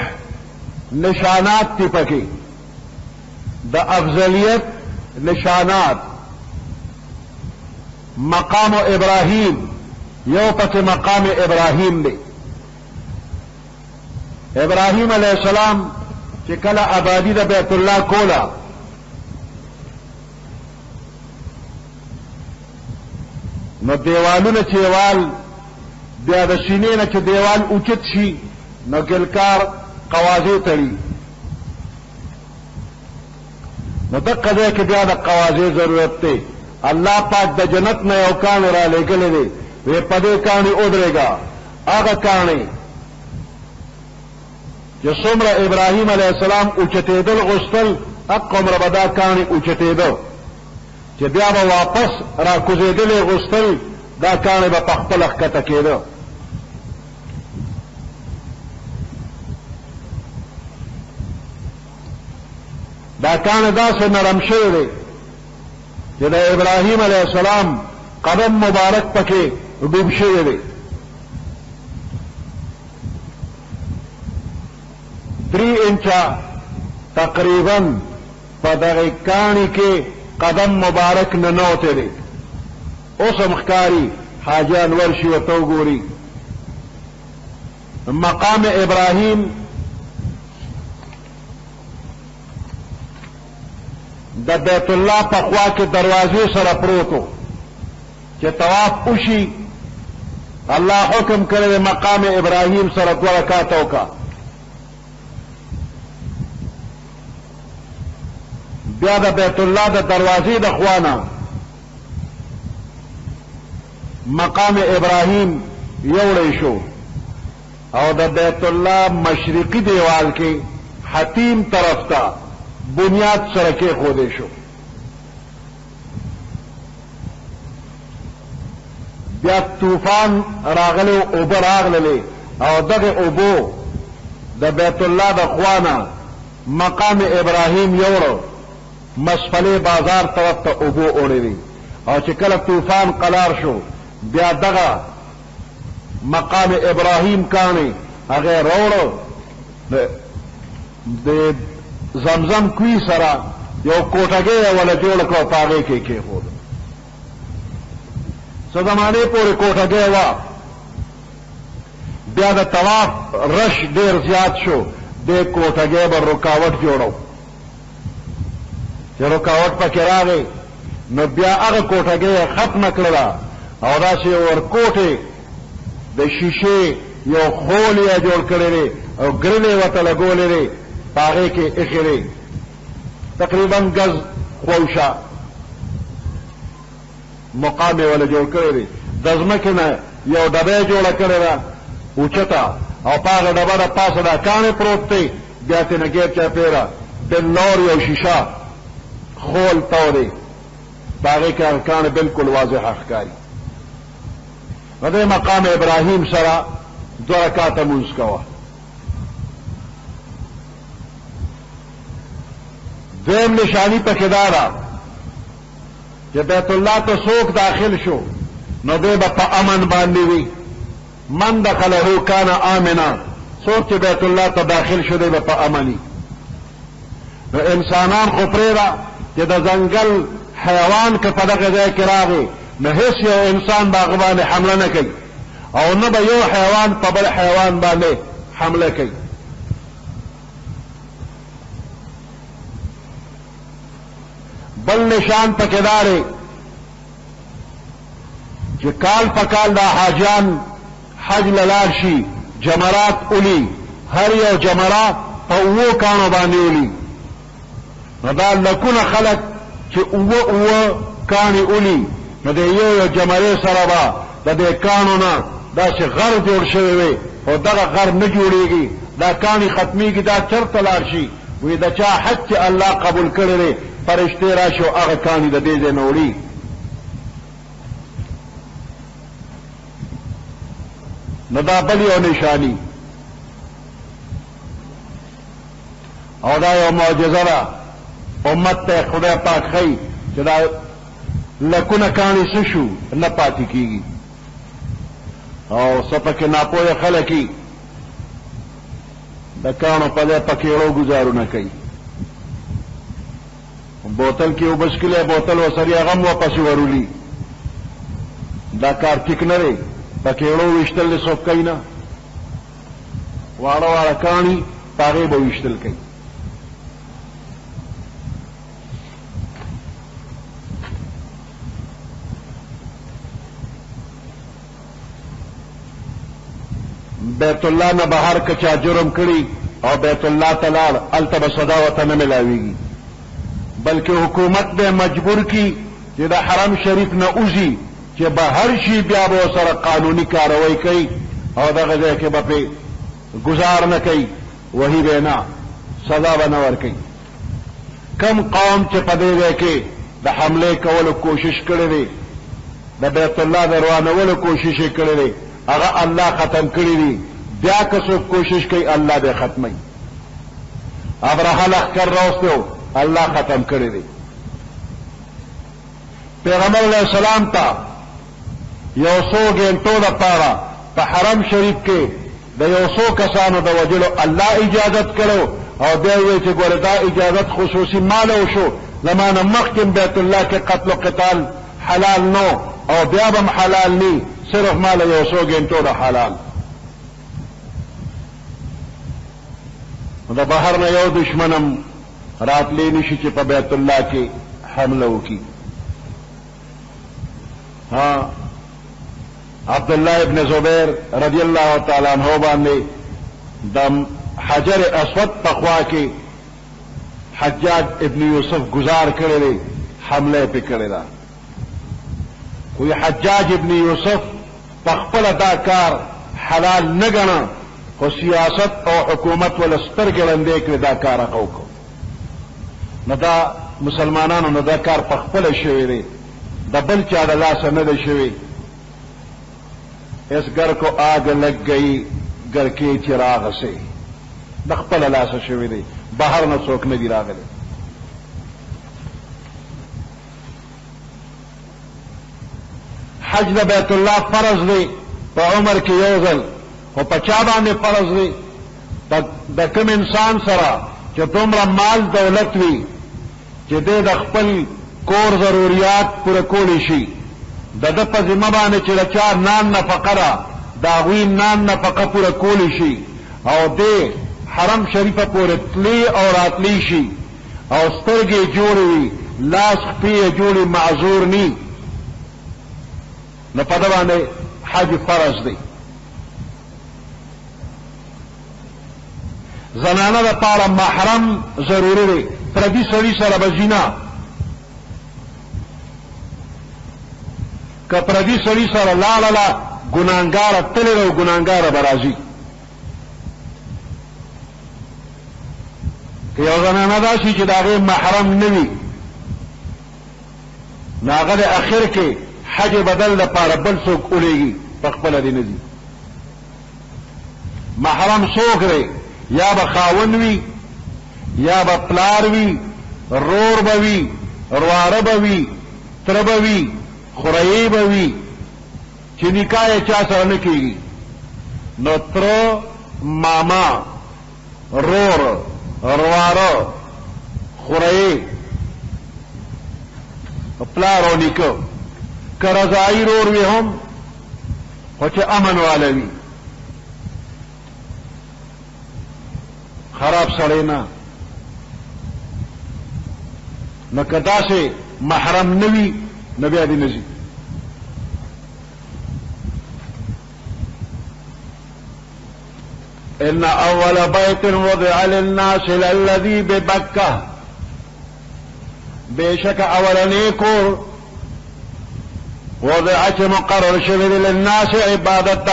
نشانات تی پکې د افضلیت نشانات مقام ابراهیم یو پکې مقام ابراهیم دی ابراهیم علیہ السلام چې کله آبادی د بیت الله کولا نو دیوالونه چې دیوال بیا د سینې نه چې دیوال اوچت شي نو ګلکار قوازې تړي نو دغه ځای کې بیا د قوازې ضرورت دی الله پاک د جنت نه یو کان را لګلې دی وی پدې کانی ودرېګا هغه کانی چې څومره ابراهیم علیه السلام اوچتېدل غوښتل حق عمر بدا کانی اوچتېدو چې بیا به واپس را کوزېدلې غوښتل دا کاڼی به په خپله ښکته کېده. دا کاڼی داسې نرم شوی دی چې د ابراهیم علیه السلام قدم مبارک پکې ډوب شوی دی. 3 انچه تقریبا په دغه کاڼي کې قدم مبارک ننوتی دی. اوس هم ښکاري حاجیان ورشي ورته وګوري. مقام ابراهیم د بیت الله په خوا کې دروازې سره پروت و چې طواف وشي. الله حکم کړی دی مقام ابراهیم سره 2 رکعاته وکړه. بیا د بیت الله د دروازې د خوانه مقام ابراهیم یوړی شو او د بیت الله مشرقي دیوال کې حتیم طرف ته بنیاد سره کېښودی شو. بیا طوفان راغلی، اوبه راغللې او دغه اوبو د بیت الله د خوانه مقام ابراهیم یوړو، مسفلې بازار طرف ته اوبو اوړې او چې کله طوفان قلار شو بیا دغه مقام ابراهیم کاڼی هغه راوړو د زمزم کوی سره یو کوټګۍ ولا جوړ کړو، په هغې کې کېښود. څه زمانې پورې کوټګۍ وه. بیا د طواف رش ډېر زیات شو، دې کوټګۍ به رکاوټ جوړو. چې رکاوټ پکې راغی نو بیا هغه کوټګۍ ختمه کړله او داسې ورکوټې د شیشې یو خول یې جوړ کړی دی او ګرلې ورته لګولې دی، په هغې کې ایښې دی تقریبا ګز خوشه مقام یې وله جوړ کړی دی. د ځمکې نه یو ډبه جوړه کړې ده اوچته او په هغه ډبه د پاسه دا کاڼی پروت دی، بیا ترې نه ګیر چاپېره بالنور یو شیشه خول تو دی، په هغې کې هغه کاڼی بلکل واضحه ښکاري. نو د مقام ابراهیم سره 2 رکعاته لمونځ کوه. دویم نشانی پکې دا ده چې بیت الله ته څوک داخل شو نو دی به په امن باندې وي. من دخله کان آمنا، څوک چې بیت الله ته داخل شو دی به په امني. نو انسانان خو پرېږده چې د ځنګل حیوان که په دغه ځای کې راغی نو هیڅ یو انسان به هغه باندې حمله نه کوي او نه به یو حیوان په بل حیوان باندې حمله کوي. بل نشان پکې دا دی چې کال په کال دا حاجیان حج لاړ شي، جمرات اولی، هر یو جمره په 7 کاڼو باندې اولی. نو دا لکونه خلک چې 7 کاڼي اولی نو د یو جمرې سره به د دې کاڼو نه داسې غر جوړ شوی وي او دغه غر نه جوړېږي، دا کاڼي ختمېږي. دا چرته لاړ شي وایي د چا حج چې الله قبول کړی دی فرشتې راشي او هغه کاڼي د دې ځای نه وړي. نو دا بل یو نشانی او دا یو معجزه ده امت ته خدای پاک ښیي چې دا لکونه کاڼي څه شو نه پاتې کېږي او څه پکې ناپوهه خلک یي د کاڼو په ځای پکېړو ګزارونه کوي. بوتل کې اوبه څښلې بوتل ورسرې هغه هم واپسې ورولي. دا کار ټیک نه دی. پکېړو ویشتل څوک کوي نه، واړه واړه کاڼي په هغې به ویشتل کوي. بیت الله نه بهر که چا جرم کړي او بیت الله ته لاړ هلته به سزا ورته نه میلاویږي، بلکې حکومت به مجبور کی چې د حرم شریف نه وځي چې بهر شي بیا به ورسره قانوني کاروی کوي او دغه ځای کې به پرې ګزار نه کوي، وهي به نه، سزا به نه ورکوي. کم قوم چې په دې ځای کې د حملې کولو کوشش کړی دی د بیت الله د روانولو کوشش یې کړی دی هغه الله ختم کړی دی بیا که څوک کوشش کوي الله به ختموي ابرهه لښکر راوستی الله ختم کړی دی پیغمبر علیہ السلام ته یو څو ګنټو لپاره په حرم شریف کې د یو څو کسانو د وجلو الله اجازت کړو او بیا وی چې ګوره دا اجازت خصوصي مال شو زمانه مخکې بیت الله کې قتل او قتال حلال نو او بیا به حلال ني صرف مال یو څو ګنټو د حلال د بهر نه یو دشمنم راتلی نشي چې په بیت الله کې حمله وکړي ها عبد الله ابن زبیر رضی الله تعالی عنہ باندې د حجر اسود په خوا کې حجاج ابن یوسف گزار کړی دی حمله پې کړی ده خو حجاج ابن یوسف په خپله دا کار حلال نه ګڼه خو سیاست او حکومت ول سترګې ړندې کړې دا کار هغه وکړو نو دا مسلمانانو نه دا کار په خپله شوی دی د بل چا د لاسه نه دی شوی اس گر کو آگ لگ گئی گر کے چراغ سے د خپل لاسه شوی دی بهر نه څوک نه دی راغلی حج د بیت الله فرض دی په عمر کې یو ځل خو په چا باندې فرض دی د کوم انسان سره چې دومره مال دولت وي چې د خپل کور ضرورت پوره کولی شي د د په ذمه باندې چې د چا نان نفقه ده د هغوی نان نفقه پوره کولی شي او د حرم شریفه پورې تلی او راتلی شي او سترګې جوړې وي لاس خپې جوړې معذور ني نو په ده باندې حج فرض دی زنانه دپاره محرم ضروري دی پردي سړي سره به زنا که پردي سړي سره لاړله ګناهګاره تللی ده او ګناهګاره به راځي که یو زنانه داسې چې د هغې محرم نه وي نو هغه د اخر کې حج بدل دپاره بل څوک ولیږي په خپله دې نه ځي محرم څوک دی یا به خاون وي یا به پلار وي رور به وي رواره به وي تره به وي خوريي به وي چې نکاح یې چا سره نه کېږي نو تره ماما رور رواره خوريي پلار او نیکه که رضاعي رور وي هم خو چې امن والا وي خراب سړی نه نو که داسې محرم نه وي نو بیا دې نه ځي ان اول بیت وضع للناس للذي ببکه بشک اولنی کور وضع چې مقرر شوی دی للناس عبادت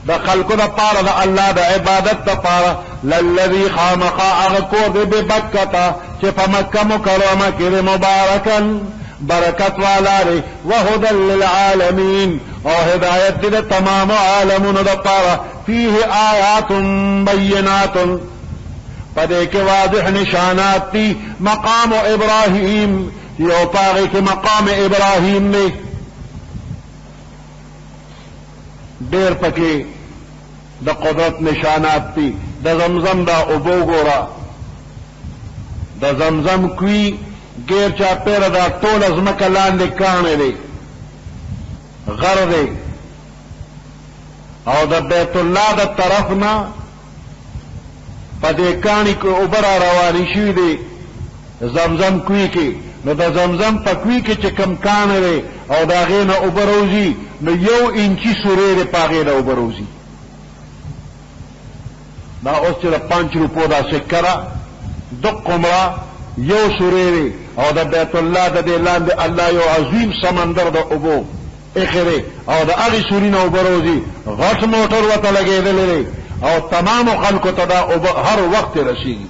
د خلقو د پاره د الله د عبادت د پاره للذي خامقا هغه کور دی ببکه چې په مکه مکرمه کې مبارکن برکت والا دی وهدى للعالمین او هدایت دی د تمام عالمونو د پاره فيه آیات بینات پدې کې واضح نشانات دي مقام ابراهیم یو پاره کې مقام ابراهیم نه ډېر پکې د قدرت نشانات دي د زمزم دا اوبو ګوره د زمزم کوي غیر چا پیر دا ټول ازمکه لاندې کاڼې دی غر دی او د بیت الله د طرف نه په دې کاڼي کې اوبه را روانې شوي دي زمزم کوي کې نو د زمزم په کوي کې چې کم کاڼې دی او د هغې نه اوبه روځي نو 1 انچي سورې دی په هغې نه اوبه روځي دا اوس چې د 5 روپو دا سکه ده دقمره 1 سورې دی او د بیت الله د دې لاندې الله یو عظیم سمندر د اوبو اخره او د هغې سوري نه اوبه روځي غټ موټر ورته لګېدلی دی او تمامو خلکو ته دا اوبه هر وخت رسیږي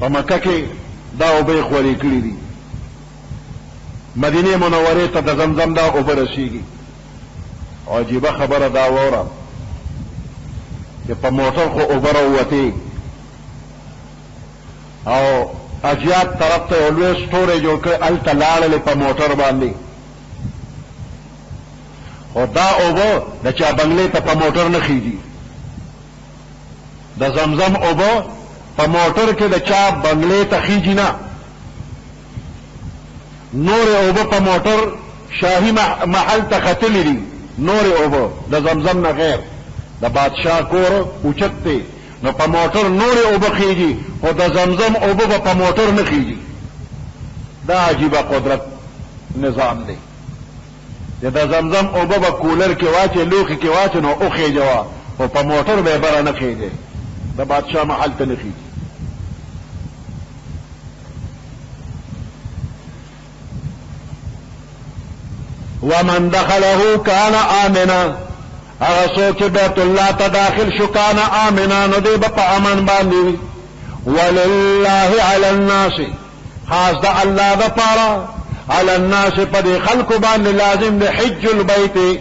په مکه کې دا اوبه یې خورې کړي دي مدینه منوره ته د زمزم دا اوبه رسیږي. عجیبه خبره دا وره چې په موټر خو اوبه راووتې او اجیات طرف ته یو لوی سټورې جوړ کړی، هلته لاړلې په موټر باندې. خو دا اوبه د چا بنګلې ته په موټر نه خیږي. د زمزم اوبه په موټر کې د چا بنگلې ته خیږي نه. نور اوبه په موټر شاهي محل ته ختلې دي، نور اوبه د زمزم نه غیر د بادشاہ کور اوچت دی، نو په موټر نور اوبه خیږي، خو د زمزم اوبه په موټر نه خیږي. دا عجیبه قدرت نظام دی چې د زمزم اوبه په کولر کې واچې، لوښي کې واچې، نو او خیجوا، خو په موټر به بره نه خیږي، د بادشاہ محل ته نه خیږي. ومن دخله كان آمنا، هغه څوک چې بیت الله ته داخل شو کان آمنا، نو دی به په امن باندې وي. ولله علی الناس، خاص د الله د پاره، علی الناس په دې خلکو باندې لازم دی حج البیت،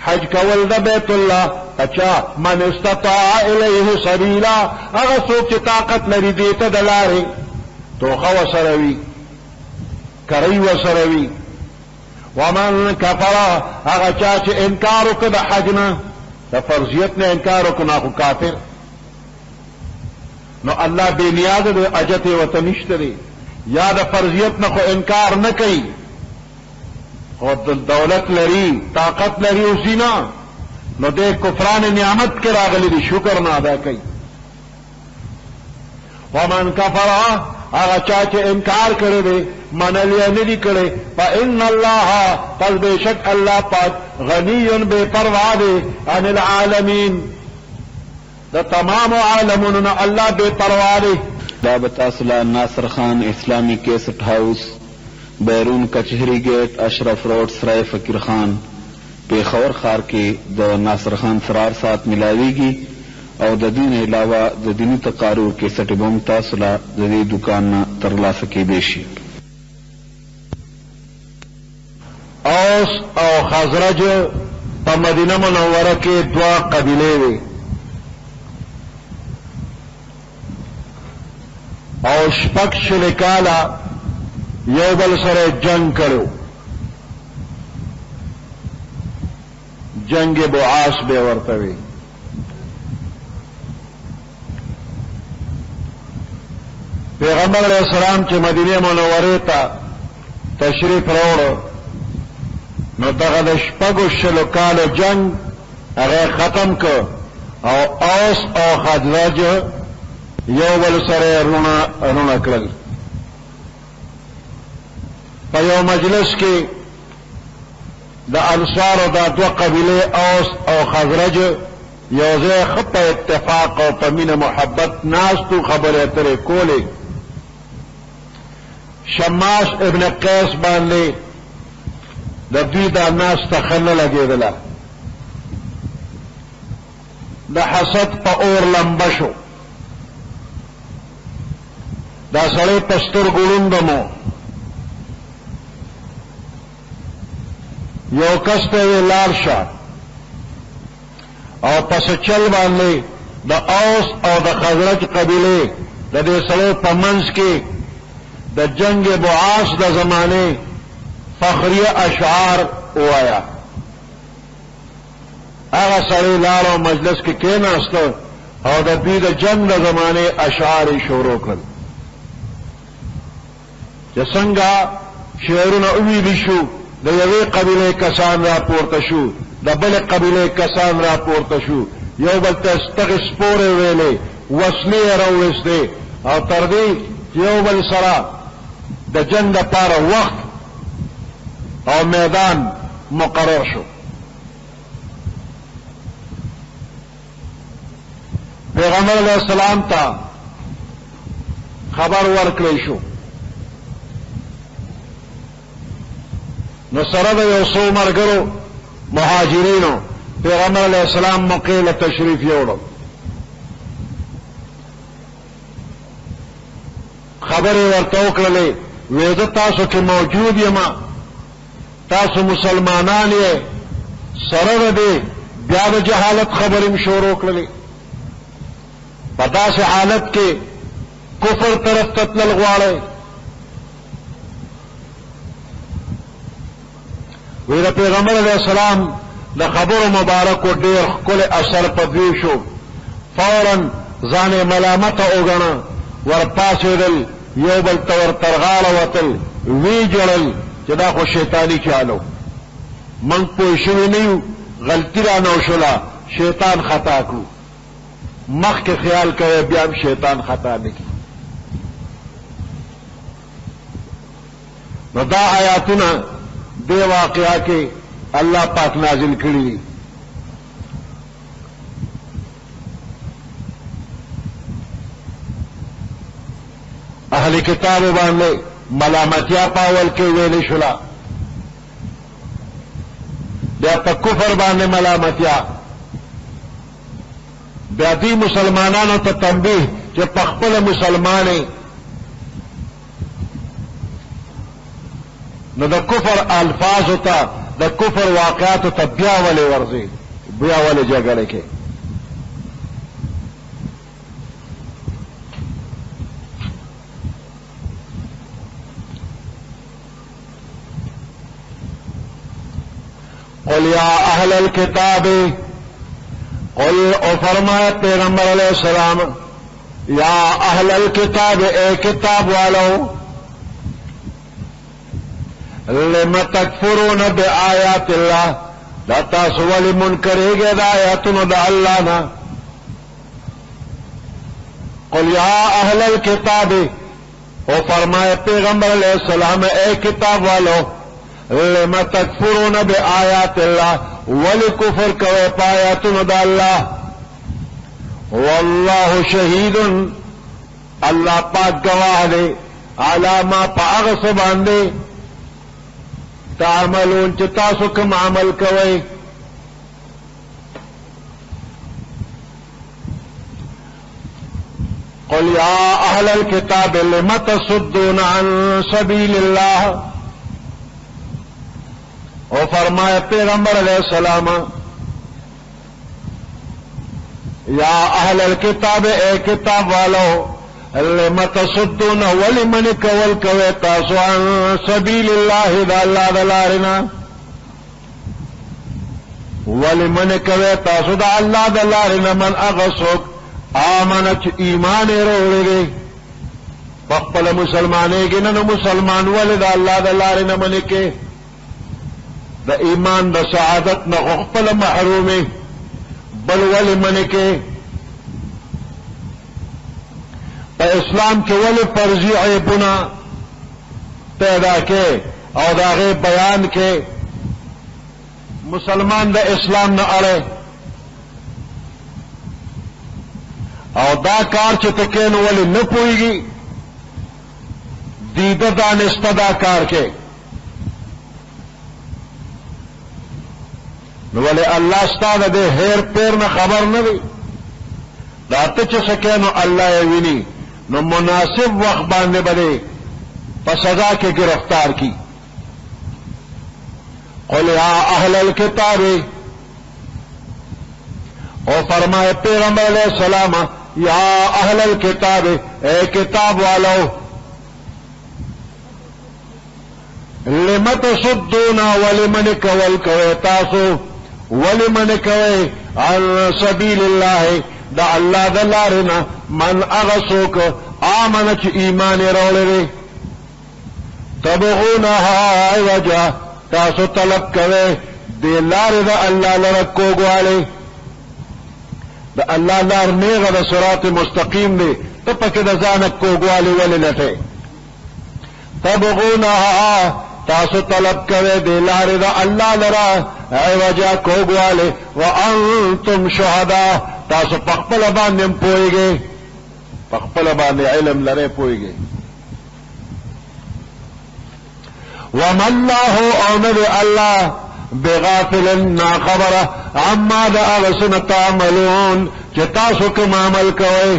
حج کول د بیت الله. اچھا من استطاع الیه سبیلا، هغه څوک چې طاقت لري دې ته د لارې، توخه وسره وي، کری وسره وي. ومن کفر، هغه چا چې انکار وکړ د حج نه، د فرضیت نه انکار وکړ، نو کافر. نو الله بے نیاز د اجت وته نشته دی، یا د فرضیت نه خو انکار نه کوي، خو دولت لري، طاقت لري، اوسې نه، نو د کفران نعمت کې راغلی دی، شکر نه ادا کوي. ومن کفر، هغه چا چې انکار کړی دی، منل یې نه دي کړی، فإن الله، پس بېشک الله پاک غنی بے پروا دی عن العالمین، د تمام عالمونو نه الله بے پروا دی. دا بتاصلہ ناصر خان اسلامی کیسٹ ہاؤس، بیرون کچہری گیٹ، اشرف روڈ، سرائے فقیر خان، پیښور ښار کې د ناصر خان فرار سات ملاویږي، او د دین علاوه د دینی تقاریر کیسټ بم تاسو له د دې دکان نه ترلاسه کېدای شي. اوس او خزرج په مدینه منوره کې دوا قبیلې وي، او شپږ شل کاله یو بل سره جنگ کړو، جنگ بعاث به ورته وي. پیغمبر علیہ السلام چې مدینه منوره ته تشریف راوړ، نو دغه د شپږو شلو کالو جنگ هغه ختم کړ، او اوس او خزرج یو بل سره رونه کړل. په یو مجلس کې د انصارو دا دوه قبیلې اوس او خزرج یو ځای ښه په اتفاق او په مینه محبت ناستو، خبرې اترې کولې. شماس ابن قیس باندې د دوی دا ناسته ښه نه لګېدله، د حسد په اور لمبه شو. دا سړی په سترګو ړوند مو، یو کس ته یې لار شه، او پس چل باندې د اوس او د خزرج قبیلې د دې سړی په منځ کې د جنگ بعاث د زمانه فخریه اشعار وایا. هغه سړی لاړ او مجلس کې کېناسته، او د دوی د جنگ د زمانه اشعار یې شروع کړل، چې څنګه شعرونه وویل شو. د یوې قبیلې کسان را پورته شو، د بلې قبیلې کسان را پورته شو، یو بل ته ستغې سپورې ویلې، وسلې یې راوویستې، او تر دې یو بل سره د جنگ لپاره وخت او میدان مقرر شو. پیغمبر علیہ السلام ته خبر ورکړی شو، نو سره د یو څو ملګرو مهاجرینو پیغمبر علیہ السلام مکې له تشریف یوړو. خبرې ورته وکړلې، وې زه تاسو کې موجود یم، تاسو مسلمانان یې سره دې بیا د جهالت خبرې شروع کړلې. په داسې حالت کې کفر طرف ته تلل غواړئ. وی د پیغمبر علیه السلام د خبرو مبارکو ډېر ښکلی اثر په دوی شو. فوراً ځان یې ملامته وګڼه، ورپاڅېدل، یو بل ته ورترغاړه وتل، وی جوړل چې دا خو شیطاني چالو، موږ پوه شوي نه یو، غلطي رانه وشوله، شیطان خطا کړو. مخکې خیال کوئ بیا هم شیطان خطا نه کړي. نو دا آیاتونه دې واقعه کې الله پاک نازل کړي دي. اهل کتاب باندې ملامتیا پاول کې ویلې شولا، بیا په کفر باندې ملامتیا، بیا دې مسلمانانو ته تنبیه چې په خپل مسلمانې نو د کفر الفاظ ته د کفر واقعاتو ته بیا ولې ورځي، بیا ولې جګړه کې. قل یا اہل الکتاب، قل او فرمایا پیغمبر علیہ السلام، یا اہل الکتاب اے کتاب والو، لم تکفرون بآیات اللہ، دا تاسو ولی منکرے گے دا آیاتن دا اللہ نا. قل یا اہل الکتاب، او فرمایا پیغمبر علیہ السلام اے کتاب والو، لم تکفرون بآیات اللہ، ولی کفر کوئے پایاتن دا اللہ. واللہ شہید، اللہ پاک گواہ دے، علی ما پاغس باندے تعملون چی تاسو کم عمل کوئے. قل یا اہل الکتاب لم تصدون عن سبیل اللہ، او فرمائے پیغمبر علیہ السلام، یا اہل الکتاب اے کتاب والو، لم تصدون ولمن کول کوي تاسو عن سبیل الله دا الله د لارنا، ولمن کوي تاسو دا الله د لارنا من اغسوک آمنت ایمان وروړي په خپل مسلمانې کې نه مسلمان ول دا الله د لارنا من کې د ایمان د سعادت نه خپل محرومه، بل ولمن کې په اسلام کې ولې فرضي عیبونه پیدا کې او دا غي بیان کې مسلمان د اسلام نه اړه او دا کار چې تکې نو ولې نه پويږي، دیده دانسته دا کار کې نو ولې الله ستاسو د هیر پیر نه خبر نه وي، دا ته چې سکه نو الله یې ویني، نو مناسب وقت باندې بده په سزا کې گرفتار کی. قل یا اہل الکتاب، او فرمائے پیغمبر علیہ السلام، یا اہل الکتاب اے کتاب والو، لم تصدون ولمن کول کوي تاسو، ولمن کوي عن سبیل الله دا اللہ دا لارنا من اغسوک آمنت ایمان روڑے، تبغونها عوجا تاسو طلب کوئے دے لار دا اللہ لرکو گوالے، دا اللہ لار نیغا دا صراط مستقیم دے تپک دا زانک کو گوالے ولی لٹے. تبغونها تاسو طلب کوئے دے لار دا اللہ لرا عوجا کو گوالے، وانتم شہداء تاسو پخپل باندې پويږئ، پخپل باندې علم لري پويږئ. وما الله او نبي الله بغافل نا خبره عما دا اغسن تعملون چې تاسو کوم عمل کوئ.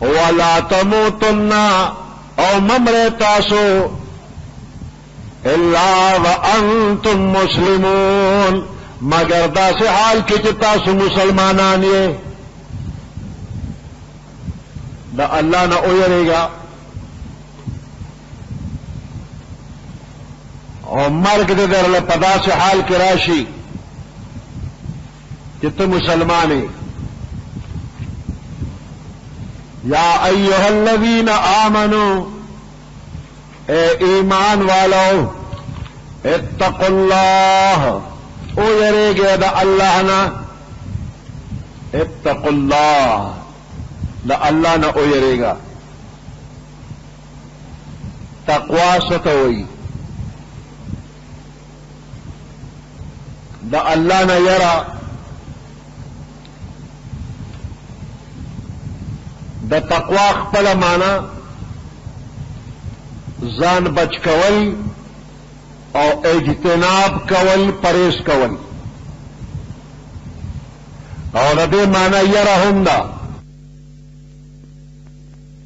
ولا تموتن او ممر تاسو الا وانتم مسلمون مگر دا سے حال کی چې تاسو مسلمانان یې دا الله نه اوریږي او مرګ دې درله په داسې حال کې راشي چې ته مسلمان یې یا ایها الذین آمنوا اے ایمان والو اتقوا اللہ او یریگے دا اللہ نا اتقوا اللہ دا اللہ نا او یریگا تقوی ستوئی دا اللہ نا یرا دا تقوی خپل معنا ځان بچ کول او اجتناب کول پرهیز کول او د دې معنا یره هم ده